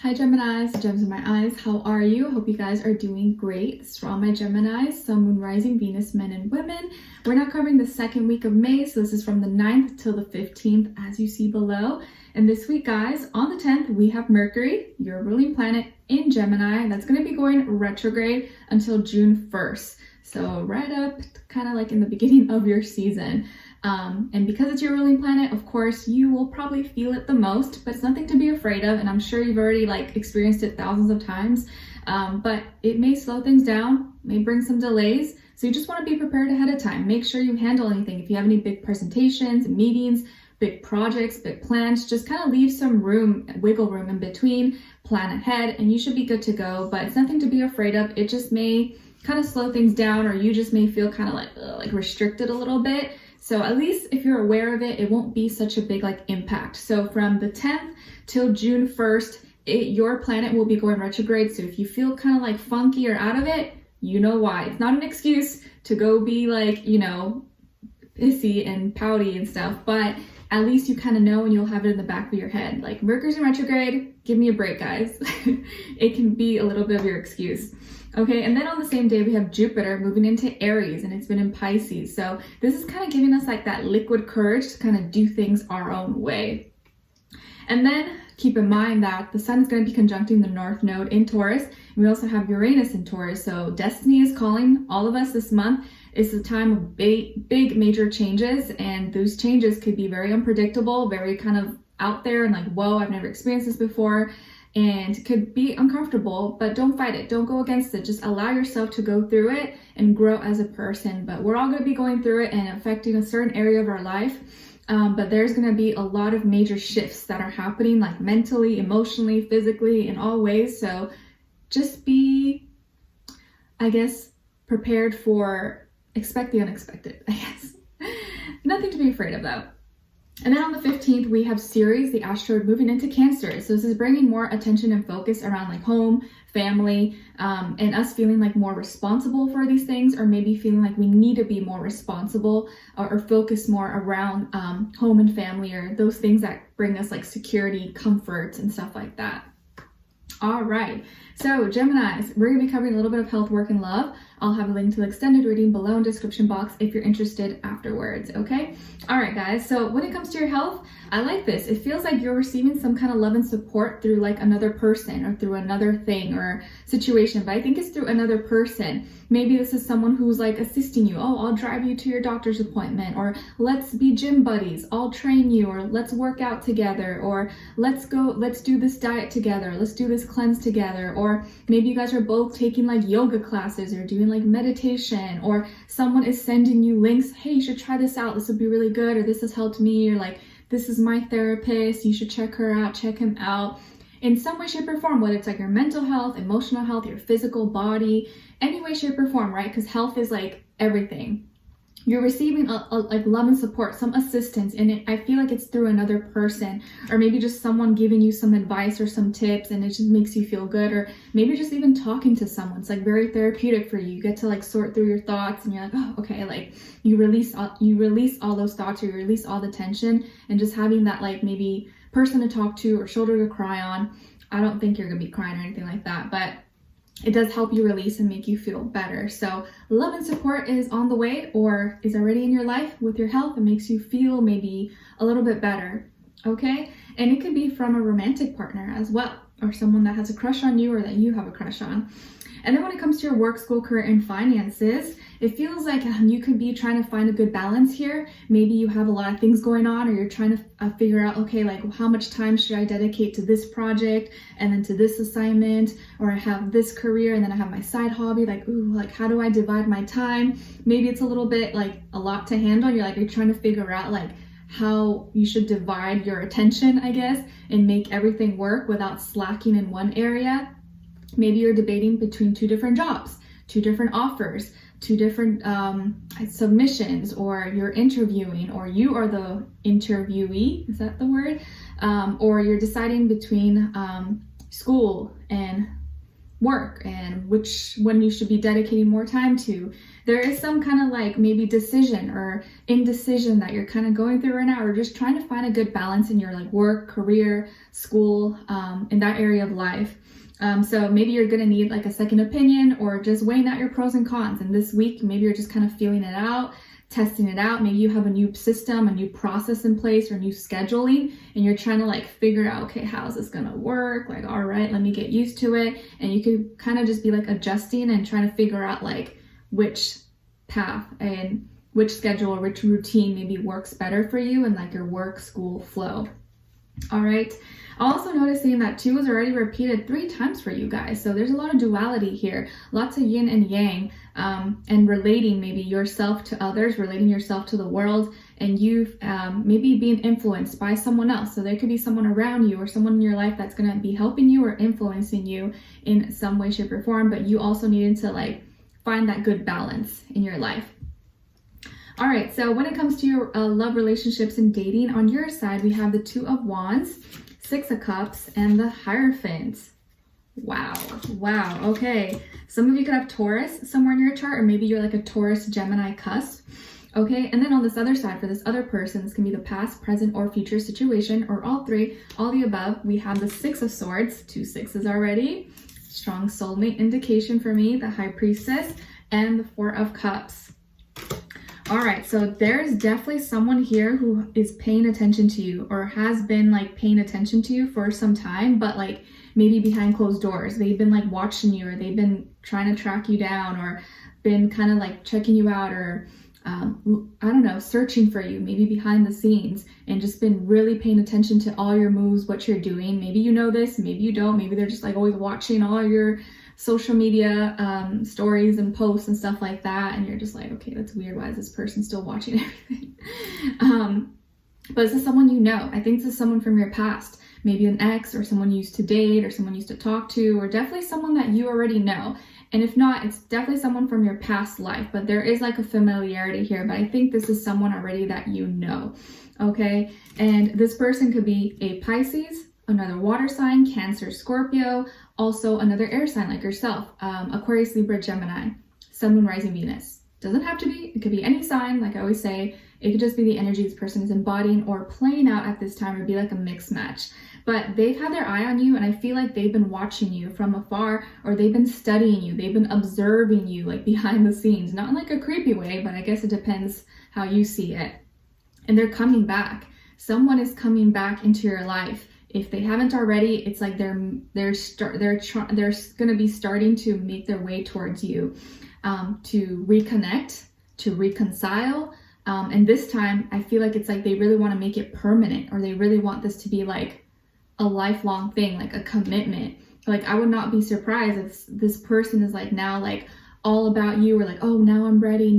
Hi Geminis, gems in my eyes, how are you? Hope you guys are doing great. This is for all my Geminis, Sun, Moon, Rising, Venus, men and women. We're now covering the second week of May, so this is from the 9th till the 15th as you see below. And this week guys, on the 10th, we have Mercury, your ruling planet in Gemini. That's going to be going retrograde until June 1st. So right up kind of like in the beginning of your season. And because it's your ruling planet, of course, you will probably feel it the most, but it's nothing to be afraid of. And I'm sure you've already experienced it thousands of times, but it may slow things down, may bring some delays. So you just want to be prepared ahead of time. Make sure you handle anything. If you have any big presentations, meetings, big projects, big plans, just kind of leave some room, wiggle room in between, plan ahead, and you should be good to go. But it's nothing to be afraid of. It just may kind of slow things down, or you just may feel kind of like restricted a little bit. So at least if you're aware of it, it won't be such a big impact. So from the 10th till June 1st, your planet will be going retrograde. So if you feel kind of funky or out of it, you know why. It's not an excuse to go be pissy and pouty and stuff, but at least you kind of know and you'll have it in the back of your head. Mercury's in retrograde, give me a break, guys. It can be a little bit of your excuse. Okay, and then on the same day, we have Jupiter moving into Aries, and it's been in Pisces. So this is kind of giving us that liquid courage to kind of do things our own way. And then keep in mind that the sun is going to be conjuncting the North Node in Taurus. And we also have Uranus in Taurus. So destiny is calling all of us this month. It's a time of big major changes, and those changes could be very unpredictable, very kind of out there and whoa, I've never experienced this before. And could be uncomfortable, but don't fight it. Don't go against it. Just allow yourself to go through it and grow as a person. But we're all going to be going through it and affecting a certain area of our life. But there's going to be a lot of major shifts that are happening, mentally, emotionally, physically, in all ways. So just be, I guess, prepared for expect the unexpected, I guess. Nothing to be afraid of though. And then on the 15th, we have Ceres, the asteroid, moving into Cancer. So this is bringing more attention and focus around home, family, and us feeling more responsible for these things, or maybe feeling we need to be more responsible or focus more around home and family, or those things that bring us security, comfort, and stuff like that. All right, so Geminis, we're going to be covering a little bit of health, work, and love. I'll have a link to the extended reading below in the description box if you're interested afterwards, okay? All right, guys, so when it comes to your health, I like this. It feels like you're receiving some kind of love and support through another person or through another thing or situation, but I think it's through another person. Maybe this is someone who's assisting you. Oh, I'll drive you to your doctor's appointment, or let's be gym buddies. I'll train you, or let's work out together, or let's do this diet together. Let's do this cleanse together. Or maybe you guys are both taking yoga classes or doing meditation, or someone is sending you links. Hey, you should try this out. This would be really good. Or this has helped me. Or this is my therapist. You should check her out, check him out. In some way, shape, or form, whether it's your mental health, emotional health, your physical body, any way, shape, or form, right? Because health is everything. You're receiving love and support, some assistance, and I feel it's through another person, or maybe just someone giving you some advice or some tips, and it just makes you feel good, or maybe just even talking to someone. It's very therapeutic for you. You get to sort through your thoughts, and you're oh, okay, you release all those thoughts, or you release all the tension, and just having that maybe person to talk to or shoulder to cry on. I don't think you're gonna be crying or anything like that, but it does help you release and make you feel better. So love and support is on the way, or is already in your life with your health. It makes you feel maybe a little bit better, okay? And it could be from a romantic partner as well, or someone that has a crush on you or that you have a crush on. And then when it comes to your work, school, career, and finances, it feels you could be trying to find a good balance here. Maybe you have a lot of things going on, or you're trying to figure out, okay, how much time should I dedicate to this project and then to this assignment, or I have this career and then I have my side hobby. How do I divide my time? Maybe it's a little bit a lot to handle. You're trying to figure out how you should divide your attention, I guess, and make everything work without slacking in one area. Maybe you're debating between two different jobs, two different offers, two different submissions, or you're interviewing, or you are the interviewee, is that the word? Or you're deciding between school and work and which one you should be dedicating more time to. There is some kind of like maybe decision or indecision that you're kind of going through right now, or just trying to find a good balance in your like work, career, school, in that area of life. So maybe you're gonna need like a second opinion, or just weighing out your pros and cons. And this week, maybe you're just kind of feeling it out, testing it out. Maybe you have a new system, a new process in place, or new scheduling, and you're trying to like figure out, okay, how's this gonna work? Like, all right, let me get used to it. And you could kind of just be like adjusting and trying to figure out like which path and which schedule or which routine maybe works better for you and like your work school flow. All right. Also noticing that 2 was already repeated 3 times for you guys. So there's a lot of duality here, lots of yin and yang, and relating maybe yourself to others, relating yourself to the world, and you maybe being influenced by someone else. So there could be someone around you or someone in your life that's going to be helping you or influencing you in some way, shape, or form, but you also needed to like find that good balance in your life. All right, so when it comes to your love, relationships, and dating, on your side, we have the 2 of Wands, 6 of Cups, and the Hierophant. Wow. Okay. Some of you could have Taurus somewhere in your chart, or maybe you're like a Taurus Gemini cusp. Okay, and then on this other side, for this other person, this can be the past, present, or future situation, or all 3, all the above. We have the 6 of Swords, 2 6s already. Strong soulmate indication for me, the High Priestess, and the 4 of Cups. All right, so there's definitely someone here who is paying attention to you, or has been like paying attention to you for some time, but like maybe behind closed doors. They've been like watching you, or they've been trying to track you down, or been kind of like checking you out, or I don't know, searching for you, maybe behind the scenes, and just been really paying attention to all your moves, what you're doing. Maybe you know this, maybe you don't. Maybe they're just like always watching all your social media stories and posts and stuff like that, and you're just like, okay, that's weird, why is this person still watching everything? But this is someone you know. I think this is someone from your past, maybe an ex, or someone you used to date, or someone you used to talk to, or definitely someone that you already know. And if not, it's definitely someone from your past life, but there is like a familiarity here. But I think this is someone already that you know. Okay, and this person could be a Pisces, another water sign, Cancer, Scorpio, also another air sign like yourself, Aquarius, Libra, Gemini, Sun, Moon, Rising, Venus. Doesn't have to be, it could be any sign, like I always say. It could just be the energy this person is embodying or playing out at this time, or be like a mixed match. But they've had their eye on you, and I feel like they've been watching you from afar, or they've been studying you, they've been observing you like behind the scenes, not in like a creepy way, but I guess it depends how you see it. And they're coming back. Someone is coming back into your life. If they haven't already, it's like they're gonna be starting to make their way towards you, to reconnect, to reconcile. And this time, I feel like it's like they really want to make it permanent, or they really want this to be like a lifelong thing, like a commitment. Like, I would not be surprised if this person is like now like all about you, or like, oh, now I'm ready,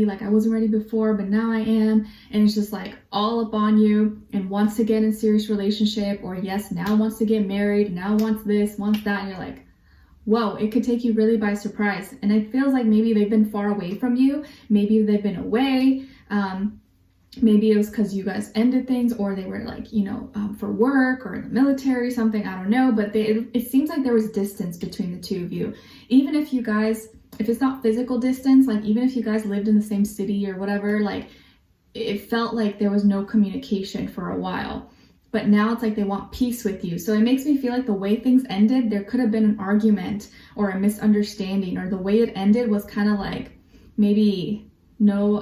like I wasn't ready before, but now I am. And it's just like all up on you, and wants to get in a serious relationship, or yes, now wants to get married, now wants this, wants that, and you're like, whoa, it could take you really by surprise. And it feels like maybe they've been far away from you, maybe they've been away, maybe it was because you guys ended things, or they were like, you know, for work or in the military, something, I don't know, but it seems like there was distance between the 2 of you. Even if you guys, if it's not physical distance, like even if you guys lived in the same city or whatever, like it felt like there was no communication for a while. But now it's like they want peace with you. So it makes me feel like the way things ended, there could have been an argument or a misunderstanding, or the way it ended was kind of like maybe no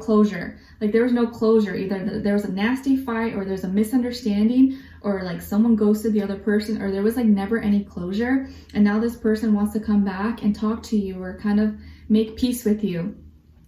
closure. Like there was no closure. Either there was a nasty fight, or there's a misunderstanding, or like someone ghosted the other person, or there was like never any closure. And now this person wants to come back and talk to you, or kind of make peace with you,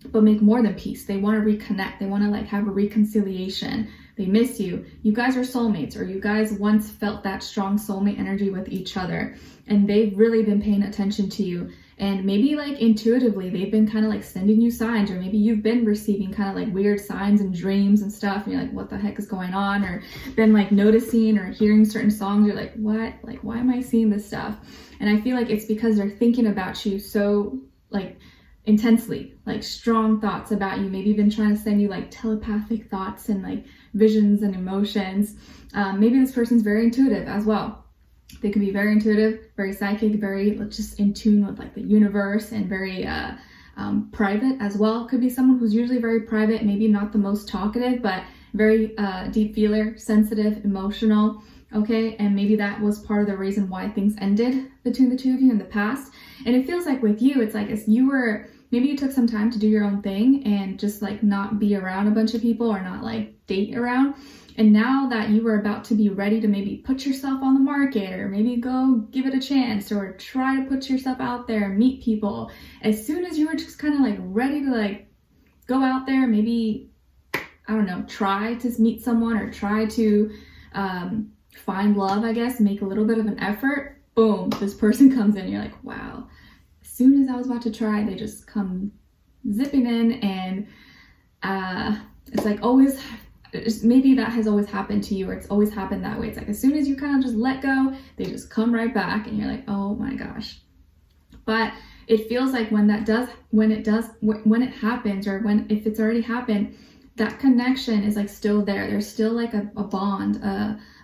but make more than peace. They want to reconnect. They want to like have a reconciliation. They miss you. You guys are soulmates, or you guys once felt that strong soulmate energy with each other, and they've really been paying attention to you. And maybe like intuitively, they've been kind of like sending you signs, or maybe you've been receiving kind of like weird signs and dreams and stuff. And you're like, what the heck is going on? Or been like noticing or hearing certain songs. You're like, what? Like, why am I seeing this stuff? And I feel like it's because they're thinking about you so like intensely, like strong thoughts about you. Maybe been trying to send you like telepathic thoughts and like visions and emotions. Maybe this person's very intuitive as well. They can be very intuitive, very psychic, very just in tune with like the universe, and very private as well. Could be someone who's usually very private, maybe not the most talkative, but very deep feeler, sensitive, emotional. Okay, and maybe that was part of the reason why things ended between the two of you in the past. And it feels like with you, it's like as you were, maybe you took some time to do your own thing and just like not be around a bunch of people, or not like date around. And now that you were about to be ready to maybe put yourself on the market, or maybe go give it a chance, or try to put yourself out there, meet people, as soon as you were just kind of like ready to like go out there, maybe, I don't know, try to meet someone, or try to find love, I guess, make a little bit of an effort, boom, this person comes in. You're like, wow, as soon as I was about to try, they just come zipping in. And it's like always, maybe that has always happened to you, or it's always happened that way. It's like as soon as you kind of just let go, they just come right back, and you're like, oh my gosh. But it feels like when it happens, or if it's already happened, that connection is like still there. There's still like a bond,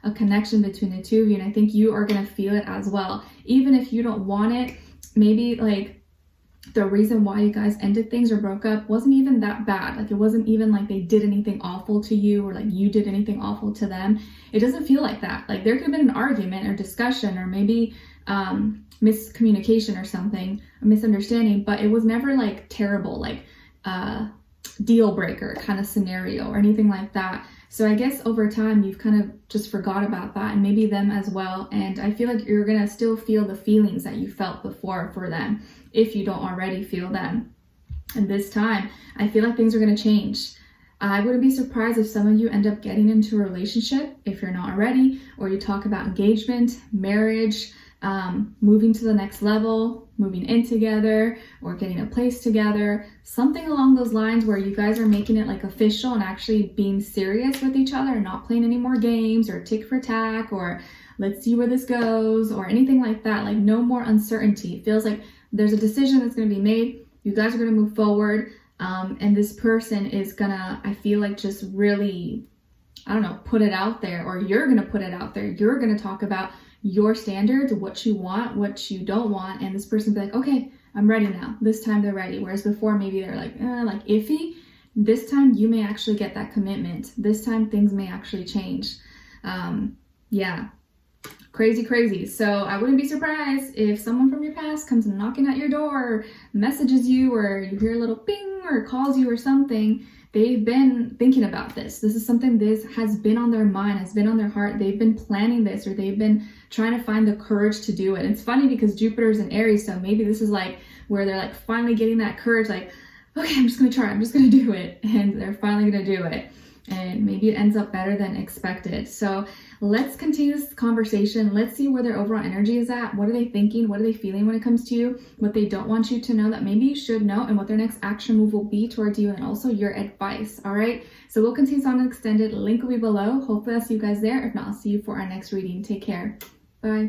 a connection between the two of you. And I think you are going to feel it as well. Even if you don't want it, maybe like the reason why you guys ended things or broke up wasn't even that bad. Like it wasn't even like they did anything awful to you, or like you did anything awful to them. It doesn't feel like that. Like there could have been an argument or discussion, or maybe miscommunication or something, a misunderstanding, but it was never like terrible, like deal breaker kind of scenario or anything like that. So I guess over time you've kind of just forgot about that, and maybe them as well. And I feel like you're gonna still feel the feelings that you felt before for them, if you don't already feel them. And this time I feel like things are gonna change. I wouldn't be surprised if some of you end up getting into a relationship, if you're not already, or you talk about engagement, marriage, moving to the next level, moving in together, or getting a place together, something along those lines where you guys are making it like official and actually being serious with each other, and not playing any more games or tick for tack, or let's see where this goes, or anything like that. Like no more uncertainty. It feels like there's a decision that's going to be made. You guys are going to move forward, and this person is gonna, I feel like, just really, I don't know, put it out there, or you're gonna put it out there. You're gonna talk about your standards, what you want, what you don't want, and this person be like, okay, I'm ready now. This time they're ready. Whereas before maybe they're like iffy. This time you may actually get that commitment. This time things may actually change. Yeah, crazy. So I wouldn't be surprised if someone from your past comes knocking at your door, or messages you, or you hear a little ping, or calls you or something. They've been thinking about this. This is something this has been on their mind, has been on their heart. They've been planning this, or they've been trying to find the courage to do it. And it's funny because Jupiter's in Aries, so maybe this is like where they're like finally getting that courage, like, okay, I'm just gonna try, I'm just gonna do it. And they're finally gonna do it. And maybe it ends up better than expected. So let's continue this conversation. Let's see where their overall energy is at. What are they thinking? What are they feeling when it comes to you? What they don't want you to know that maybe you should know, and what their next action move will be towards you, and also your advice. All right. So we'll continue on an extended. Link will be below. Hopefully I'll see you guys there. If not, I'll see you for our next reading. Take care. Bye.